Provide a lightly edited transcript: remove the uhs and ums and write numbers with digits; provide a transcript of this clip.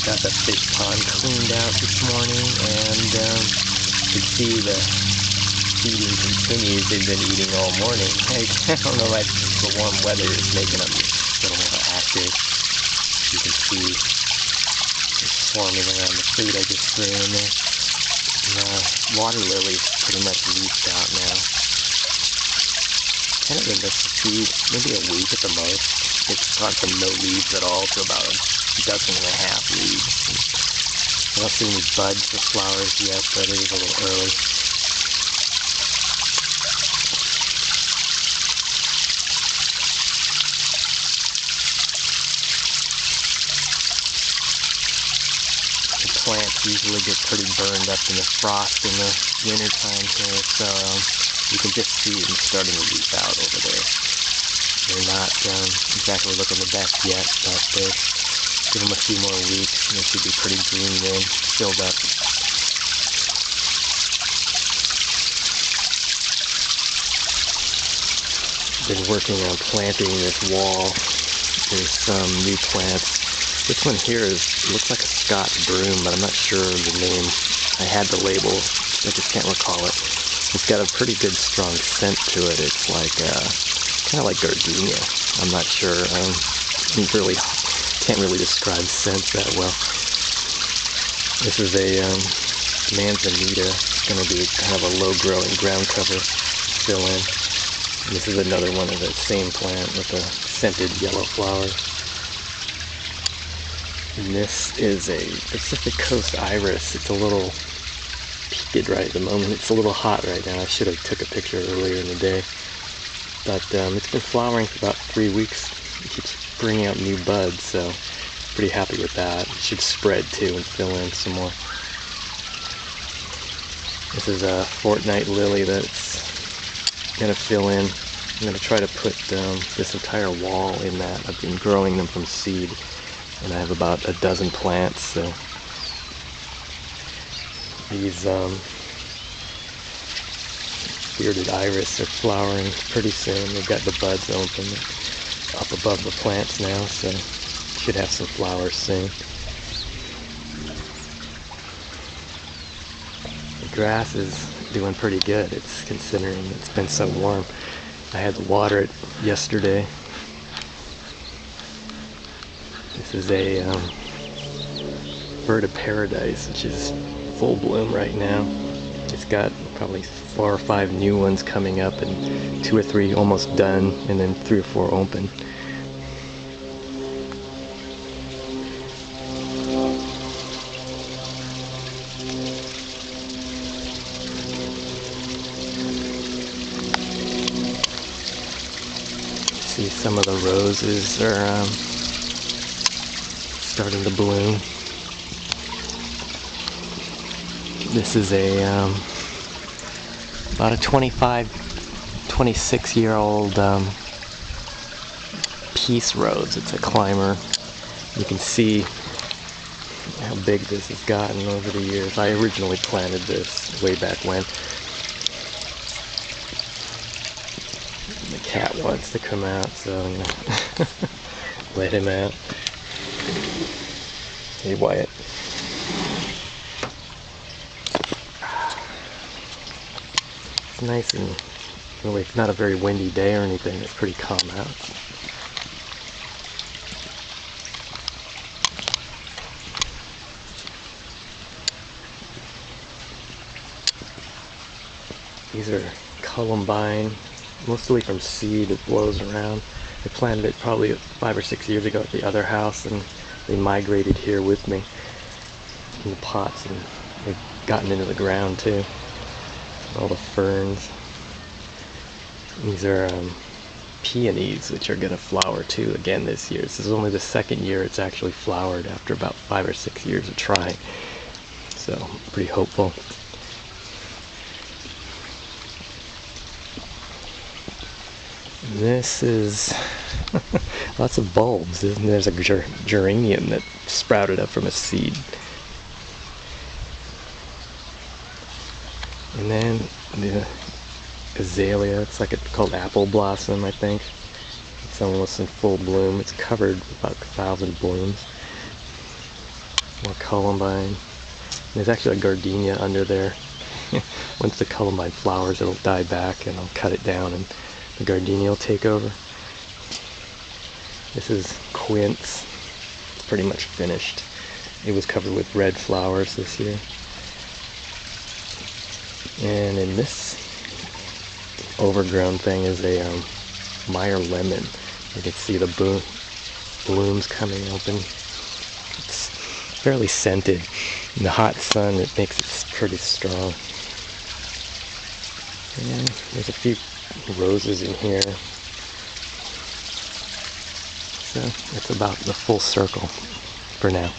Got the fish pond cleaned out this morning, and you can see the feeding continues. They've been eating all morning. I don't know if the warm weather is making them a little more active. You can see it's swarming around the food I just threw in there. And, water lily's pretty much leached out now. Kind of enough to feed maybe a week at the most. It's gone from no leaves at all to about a dozen and a half leaves. I don't see any buds or flowers yet, but it is a little early. The plants usually get pretty burned up in the frost in the winter time here, so you can just see them starting to leaf out over there. They're not exactly looking the best yet, but give them a few more weeks and they should be pretty green then, filled up. Been working on planting this wall. There's some new plants. This one here looks like a Scotch broom, but I'm not sure the name. I had the label, I just can't recall it. It's got a pretty good strong scent to it. It's like kind of like gardenia. I'm not sure. Can't really describe scents that well. This is a manzanita. It's going to be kind of a low-growing ground cover fill-in. This is another one of the same plant with a scented yellow flower. And this is a Pacific Coast iris. It's a little peaked right at the moment. It's a little hot right now. I should have took a picture earlier in the day. But it's been flowering for about 3 weeks. It keeps bringing out new buds, so pretty happy with that. It should spread too and fill in some more. This is a fortnight lily that's gonna fill in. I'm gonna try to put this entire wall in that. I've been growing them from seed, and I have about a dozen plants. So these bearded iris are flowering pretty soon. They've got the buds open up above the plants now, so should have some flowers soon. The grass is doing pretty good. It's considering it's been so warm. I had to water it yesterday. This is a bird of paradise, which is full bloom right now. It's got probably 4 or 5 new ones coming up, and 2 or 3 almost done, and then 3 or 4 open. See, some of the roses are starting to bloom. This is about a 26-year-old peace rose. It's a climber. You can see how big this has gotten over the years. I originally planted this way back when. The cat wants to come out, so I'm gonna let him out. Hey, Wyatt. It's nice and really, it's not a very windy day or anything. It's pretty calm out. These are columbine, mostly from seed. It blows around. I planted it probably 5 or 6 years ago at the other house, and they migrated here with me in the pots, and they've gotten into the ground too. All the ferns. These are peonies, which are going to flower too again this year. This is only the 2nd year it's actually flowered after about 5 or 6 years of trying. So, pretty hopeful. This is lots of bulbs. There's a geranium that sprouted up from a seed. And then the azalea, it's like it's called apple blossom, I think. It's almost in full bloom. It's covered with about 1,000 blooms. More columbine. There's actually a gardenia under there. Once the columbine flowers, it'll die back and I'll cut it down and the gardenia will take over. This is quince. It's pretty much finished. It was covered with red flowers this year. And in this overgrown thing is a Meyer lemon. You can see the blooms coming open. It's fairly scented. In the hot sun, it makes it pretty strong. And there's a few roses in here. So it's about the full circle for now.